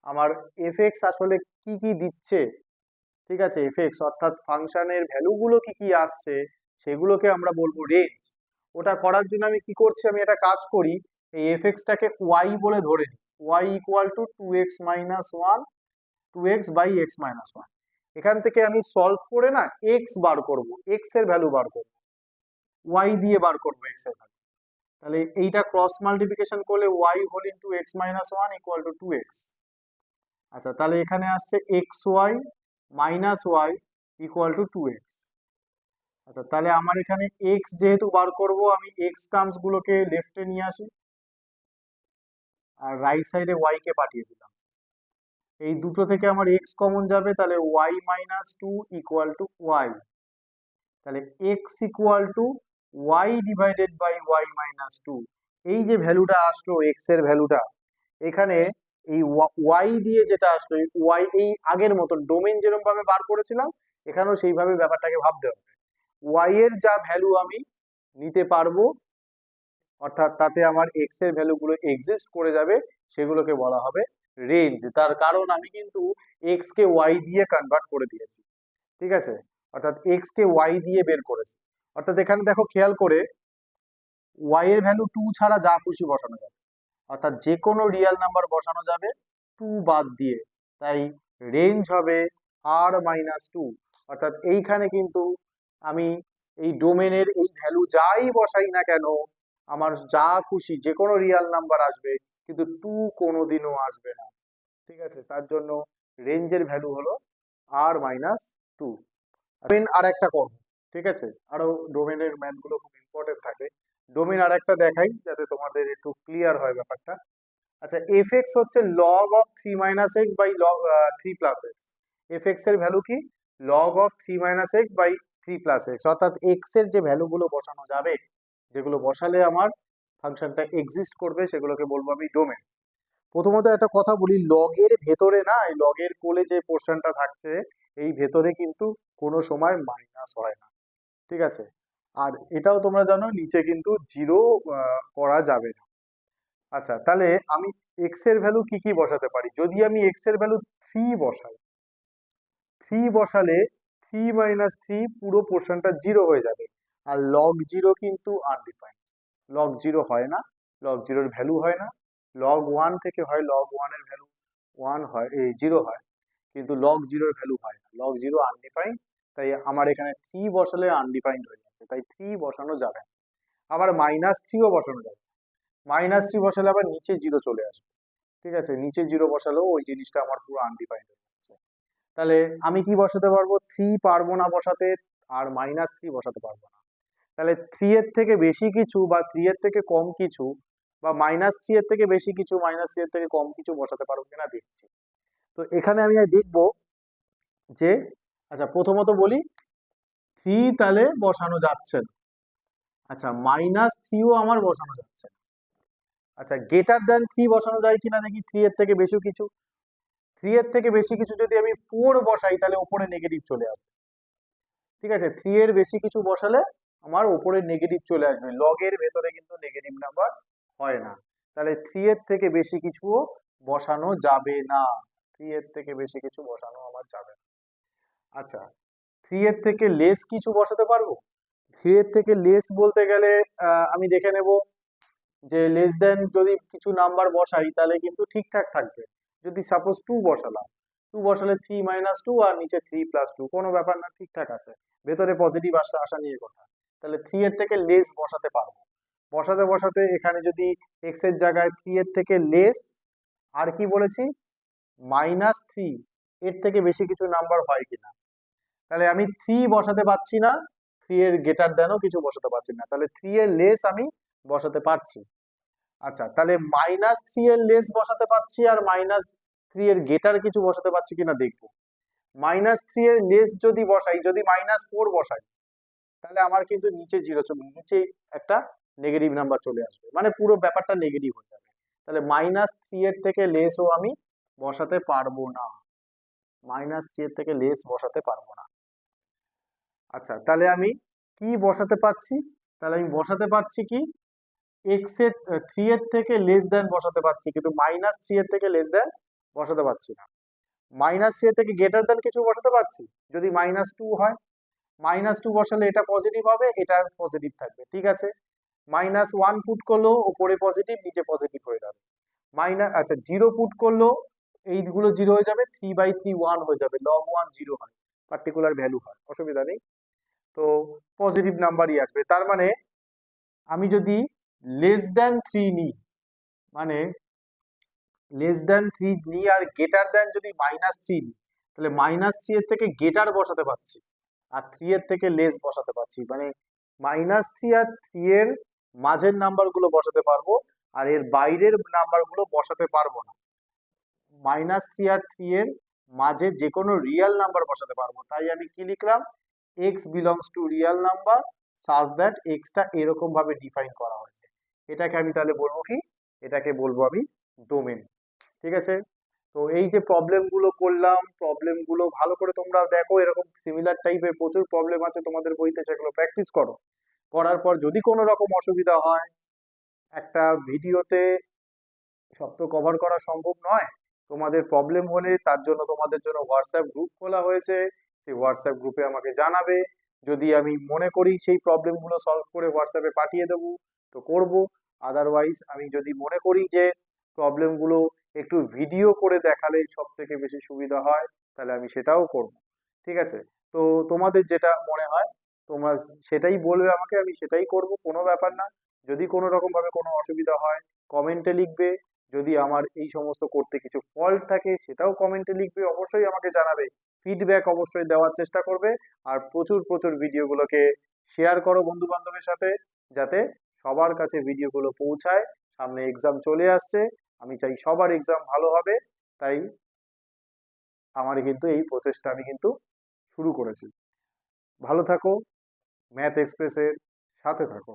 আমার fx আসলে কি কি দিচ্ছে। ঠিক আছে, fx অর্থাৎ ফাংশনের ভ্যালুগুলো কি কি আসছে সেগুলোকে আমরা বলবো রেঞ্জ। ওটা করার জন্য আমি কি করছি, আমি একটা কাজ করি, এই এফএক্সটাকে ওয়াই বলে ধরে নিই, y equal to 2x minus 1, 2x by x minus 1। এখান থেকে আমি সলভ করে না এক্স বার করব, এক্স এর ভ্যালু বার করব, ওয়াই দিয়ে বার করব এক্স এর ভ্যালু। তাহলে এইটা ক্রস মাল্টিপ্লিকেশন করলে y whole into x minus 1 equal to 2x। আচ্ছা, তাহলে এখানে আসছে x y minus y equal to 2x। আচ্ছা, তাহলে আমার এখানে এক্স যেহেতু বার করব, আমি এক্স টার্মস গুলোকে লেফটে নিয়ে আসি আর রাইট সাইডে ওয়াই কে পাঠিয়ে দিলাম। এই দুটো থেকে আমার এক্স কমন যাবে, তাহলে y minus 2 equal to y. তাহলে x equal to y divided by y minus 2। এই যে ভ্যালুটা আসলো এক্স এর ভ্যালুটা, এখানে এই ওয়াই দিয়ে যেটা আসলো, ওয়াই এই আগের মতো ডোমেন যেরকম ভাবে বার করেছিলাম, এখানেও সেইভাবে ব্যাপারটাকে ভাবতে হবে। ওয়াই এর যা ভ্যালু আমি নিতে পারবো, অর্থাৎ তাতে আমার এক্স এর ভ্যালুগুলো এক্সিস্ট করে যাবে, সেগুলোকে বলা হবে রেঞ্জ। তার কারণ আমি কিন্তু এক্স কে ওয়াই দিয়ে কনভার্ট করে দিয়েছি, ঠিক আছে, অর্থাৎ এক্স কে ওয়াই দিয়ে বের করেছি। অর্থাৎ এখানে দেখো খেয়াল করে, ওয়াই এর ভ্যালু 2 ছাড়া যা খুশি বসানো যাবে, অর্থাৎ যে কোনো রিয়েল নাম্বার বসানো যাবে 2 বাদ দিয়ে। তাই রেঞ্জ হবে আর মাইনাস 2। অর্থাৎ এইখানে কিন্তু আমি এই ডোমেনের এই ভ্যালু যাই বসাই না কেন, আমার যা খুশি যে কোনো রিয়েল নাম্বার আসবে, কিন্তু 2 কোনোদিনও আসবে না, ঠিক আছে। তার জন্য রেঞ্জের ভ্যালু হলো আর মাইনাস 2। ডোমেন আর একটা করব, ঠিক আছে, আরো ডোমেনের ম্যাথগুলো খুব ইম্পর্টেন্ট থাকে। ডোমেন আর একটা দেখাই যাতে তোমাদের একটু ক্লিয়ার হয় ব্যাপারটা। আচ্ছা, এফ এক্স হচ্ছে log of 3 minus x by log 3 plus x. F x এর ভ্যালু কি? Log of 3 minus x by 3 plus x. অর্থাৎ এক্স এর যে ভ্যালুগুলো বসানো যাবে, যেগুলো বসালে আমার ফাংশনটা এক্সিস্ট করবে, সেগুলোকে বলবো আমি ডোমেন। প্রথমত একটা কথা বলি, লগের ভেতরে না, এই লগের কোলে যে পোর্শনটা থাকছে, এই ভেতরে কিন্তু কোনো সময় মাইনাস হয় না, ঠিক আছে। আর এটাও তোমরা জানো, নিচে কিন্তু জিরো করা যাবে না। আচ্ছা, তাহলে আমি এক্স এর ভ্যালু কি কি বসাতে পারি? যদি আমি এক্স এর ভ্যালু 3 বসাই, 3 বসালে 3 মাইনাস 3 পুরো পোর্শনটা জিরো হয়ে যাবে। আর লগ জিরো কিন্তু আনডিফাইন্ড, লগ জিরো হয় না, লগ জিরোর ভ্যালু হয় না। লগ 1 থেকে হয়, লগ 1 এর ভ্যালু 1 হয়, এই জিরো হয়, কিন্তু লগ জিরোর ভ্যালু হয় না, লগ জিরো আনডিফাইন্ড। তাই আমার এখানে 3 বসালে আনডিফাইন্ড হয়ে যাচ্ছে, তাই 3 বসানো যাবে না। আবার মাইনাস 3ও বসানো যাবে, মাইনাস 3 বসালে আবার নিচে জিরো চলে আসবে, ঠিক আছে, নিচে জিরো বসালেও ওই জিনিসটা আমার পুরো আনডিফাইন্ড হয়ে যাচ্ছে। তাহলে আমি কি বসাতে পারবো? 3 পারবো না বসাতে, আর মাইনাস 3 বসাতে পারবো না। তাহলে 3 এর থেকে বেশি কিছু বা 3 এর থেকে কম কিছু, বা মাইনাস 3 এর থেকে বেশি কিছু, মাইনাস 3 এর থেকে কম কিছু বসাতে পারবো কিনা দেখছি। তো এখানে আমি দেখবো যে, আচ্ছা প্রথমত বলি 3 তাহলে বসানো যাচ্ছে না। আচ্ছা, মাইনাস 3ও আমার বসানো যাচ্ছে না। আচ্ছা, গ্রেটার দ্যান 3 বসানো যায় কিনা দেখি। 3 এর থেকে বেশি কিছু, 3 এর থেকে বেশি কিছু যদি আমি 4 বসাই, তাহলে উপরে নেগেটিভ চলে আসবে, ঠিক আছে। 3 এর বেশি কিছু বসালে আমার উপরে নেগেটিভ চলে আসবে, লগের ভেতরে কিন্তু নেগেটিভ নাম্বার হয় না। তাহলে 3 এর থেকে বেশি কিছুও বসানো যাবে না, 3 এর থেকে বেশি কিছু বসানো আমার যাবে না। আচ্ছা, 3 এর থেকে লেস কিছু বসাতে পারবো? 3 এর থেকে লেস বলতে গেলে আমি দেখে নেব যে লেস দেন যদি কিছু নাম্বার বসাই, তাহলে কিন্তু ঠিকঠাক থাকবে। যদি সাপোজ 2 বসালাম, 2 বসালে 3 মাইনাস 2 আর নিচে 3 প্লাস 2, কোনো ব্যাপার না, ঠিকঠাক আছে, ভেতরে পজিটিভ আসা নিয়ে কথা। তাহলে 3 এর থেকে লেস বসাতে পারবো। বসাতে বসাতে এখানে যদি এক্স এর জায়গায় 3 এর থেকে লেস, আর কি বলেছি, মাইনাস 3, এর থেকে বেশি কিছু নাম্বার হয় কিনা। তাহলে আমি 3 বসাতে পারছি না, 3 এর গ্রেটার দেনও কিছু বসাতে পারছি না, তাহলে 3 এর লেস আমি বসাতে পারছি। আচ্ছা, তাহলে মাইনাস 3 এর লেস বসাতে পারছি, আর মাইনাস 3 এর গ্রেটার কিছু বসাতে পারছি কিনা দেখবো। মাইনাস 3 এর লেস যদি বসাই, যদি মাইনাস 4 বসাই, তাহলে আমার কিন্তু নিচে জিরো চলে, নিচে একটা নেগেটিভ নাম্বার চলে আসবে, মানে পুরো ব্যাপারটা নেগেটিভ হয়ে যাবে। তাহলে মাইনাস 3 এর থেকে লেসও আমি বসাতে পারবো না, মাইনাস 3 এর থেকে লেস বসাতে পারবো না। আচ্ছা, তাহলে আমি কি বসাতে পারছি? তাহলে আমি বসাতে পারছি কি, এক্স এর 3 এর থেকে লেস দেন বসাতে পারছি, কিন্তু মাইনাস 3 এর থেকে লেস দেন বসাতে পারছি না। মাইনাস 3 এর থেকে গ্রেটার দেন কিছু বসাতে পারছি, যদি মাইনাস 2 হয়, মাইনাস 2 বসালে এটা পজিটিভ হবে, এটা পজিটিভ থাকবে, ঠিক আছে। -1 পুট করলেও ওপরে পজিটিভ নিচে পজিটিভ হয়ে যাবে। আচ্ছা 0 পুট করলেও এইগুলো 0 হয়ে যাবে, 3/3 1 হয়ে যাবে, log 1 0 হয়, পার্টিকুলার ভ্যালু হয়, অসুবিধা নেই। তো পজিটিভ নাম্বারই আসবে। তার মানে আমি যদি <3 নিই, মানে <3 নিই আর যদি -3 নিই, তাহলে -3 এর থেকে গেটার বসাতে পারছি আর 3 এর থেকে লেস বসাতে পারছি, মানে -3 আর 3 এর মাঝের নাম্বারগুলো বসাতে পারবো আর এর বাইরের নাম্বারগুলো বসাতে পারবো না। -3 আর 3 এর মাঝে যে কোনো রিয়েল নাম্বার বসাতে পারবো, তাই আমি কি লিখলাম, x belongs to real number such that extra এরকম ভাবে ডিফাইন করা হয়েছে। এটাকে আমি তাহলে বলবো কি, এটাকে বলবো আমি ডোমেন। ঠিক আছে, তো এই যে প্রবলেমগুলো করলাম, প্রবলেমগুলো ভালো করে তোমরা দেখো, এরকম সিমিলার টাইপের প্রচুর প্রবলেম আছে তোমাদের বইতে, সেগুলো প্র্যাকটিস করো। করার পর যদি কোনো রকম অসুবিধা হয়, একটা ভিডিওতে সব তো কভার করা সম্ভব নয়, তোমাদের প্রবলেম হলে তার জন্য তোমাদের জন্য হোয়াটসঅ্যাপ গ্রুপ খোলা হয়েছে, সেই হোয়াটসঅ্যাপ গ্রুপে আমাকে জানাবে। যদি আমি মনে করি সেই প্রবলেমগুলো সলভ করে হোয়াটসঅ্যাপে পাঠিয়ে দেবো তো করব, আদারওয়াইজ আমি যদি মনে করি যে প্রবলেমগুলো একটু ভিডিও করে দেখালে সব থেকে বেশি সুবিধা হয়, তাহলে আমি সেটাও করব। ঠিক আছে, তো তোমাদের যেটা মনে হয় তোমরা সেটাই বলবে আমাকে, আমি সেটাই করব, কোনো ব্যাপার না। যদি কোনো রকম ভাবে কোনো অসুবিধা হয় কমেন্টে লিখবে, যদি আমার এই সমস্ত করতে কিছু ফল্ট থাকে সেটাও কমেন্টে লিখবে, অবশ্যই আমাকে জানাবে, ফিডব্যাক অবশ্যই দেওয়ার চেষ্টা করবে। আর প্রচুর প্রচুর ভিডিওগুলোকে শেয়ার করো বন্ধু বান্ধবের সাথে, যাতে সবার কাছে ভিডিওগুলো পৌঁছায়। সামনে এক্সাম চলে আসছে, আমি চাই সবার এক্সাম ভালো হবে, তাই আমার কিন্তু এই প্রচেষ্টা আমি কিন্তু শুরু করেছি। ভালো থাকো, ম্যাথ এক্সপ্রেসের সাথে থাকো।